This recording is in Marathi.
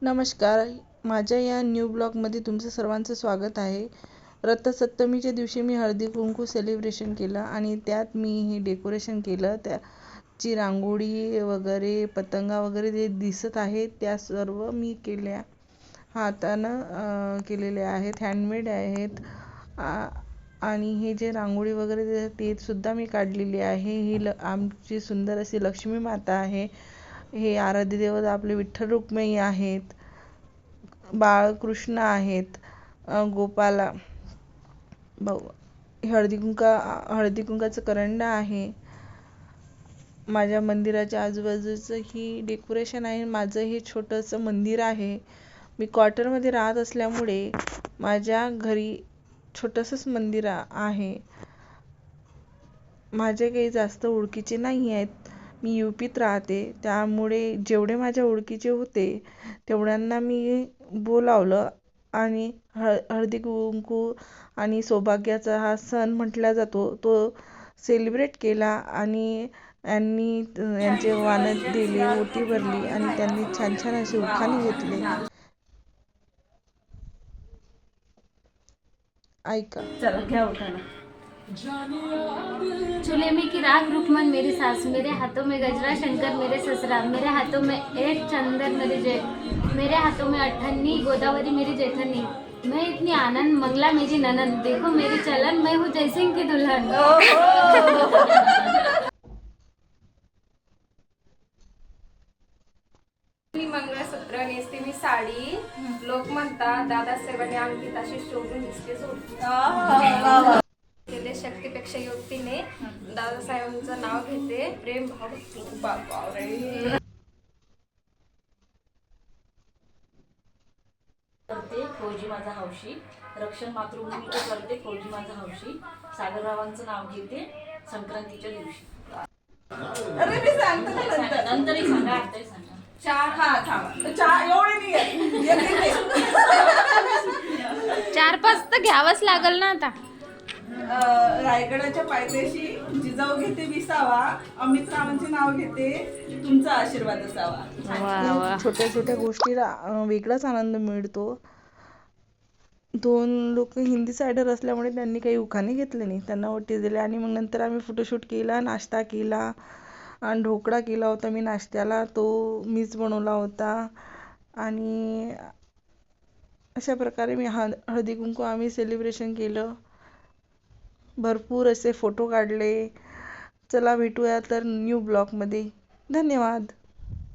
नमस्कार. माझ्या या न्यू ब्लॉगमध्ये तुमचं सर्वांचं स्वागत आहे. रथसप्तमीच्या दिवशी मी हळदी कुंकू सेलिब्रेशन केलं आणि त्यात मी हे डेकोरेशन केलं. त्याची रांगोळी वगैरे पतंगा वगैरे जे दिसत आहेत त्या सर्व मी केल्या हातानं केलेले आहेत, हँडमेड आहेत. आणि हे जे रांगोळी वगैरे ते सुद्धा मी काढलेली आहे. ही आमची सुंदर अशी लक्ष्मी माता आहे. हे आराध्य दैवत आपले विठ्ठल रुक्मिणी आहेत, बाळकृष्ण आहेत, गोपाला हळदी कुंकाचं करंडा आहे. माझ्या मंदिराच्या आजूबाजूचं ही डेकोरेशन आहे. माझं हे छोटंसं मंदिर आहे. मी क्वार्टरमध्ये राहत असल्यामुळे माझ्या घरी छोटंसंच मंदिर आहे. माझे काही जास्त ओळखीचे नाही आहेत. मी UPत राहते, त्यामुळे जेवढे माझ्या ओळखीचे होते तेवढ्यांना मी बोलावलं आणि हळदी कुंकू आणि सौभाग्याचा हा सण म्हटला जातो तो सेलिब्रेट केला. आणि यांचे वाणं दिले, ओटी भरली आणि त्यांनी छान छान असे उखाणे घेतले. ऐका. चला घ्या उठाना. चूल्हे में की राख रुकमन मेरी सास, मेरे हाथों में गजरा शंकर मेरे ससुरा, मेरे हाथों में एक चंदन मेरे जेठ, मेरे हाथों में अठन्नी गोदावरी मेरी जेठनी, मैं इतनी आनंद मंगला मेरी ननन, देखो मेरी चलन मैं हूँ जयसिंह की दुल्हन. मी मंगळसूत्र नेसते, मी साडी. लोक म्हणतात दादासाहेबांनी अंकित अशी शोधून दिसते केले शक्तीपेक्षा युक्तीने दादासाहेबांचं नाव घेते, प्रेम भाव करते फौजी माझा हौशी, रक्षण मातृभूमीचं करते फौजी माझा हौशी, सागररावांचं नाव घेते संक्रांतीच्या दिवशी. अरे मी सांगते नंतरही सांगा, आताही सांगा. चार पाच तर घ्यावंच लागल ना आता. रायगडाच्या पायथ्याशी जिजाऊ घेते विसावा, अमित रावांचे नाव घेते तुमचा आशीर्वाद असावा. छोट्या छोट्या गोष्टीला वेगळाच आनंद मिळतो. दोन लोक हिंदी सायडर असल्यामुळे त्यांनी काही उखाणे घेतले नाही, त्यांना ओटी दिले आणि मग नंतर आम्ही फोटोशूट केला, नाश्ता केला आणि ढोकळा केला होता मी नाश्त्याला, तो मीच बनवला होता. आणि अशा प्रकारे मी हळदी कुंकू आम्ही सेलिब्रेशन केलं. भरपूर असे फोटो काढले. चला भेटूया तर न्यू ब्लॉगमध्ये. धन्यवाद.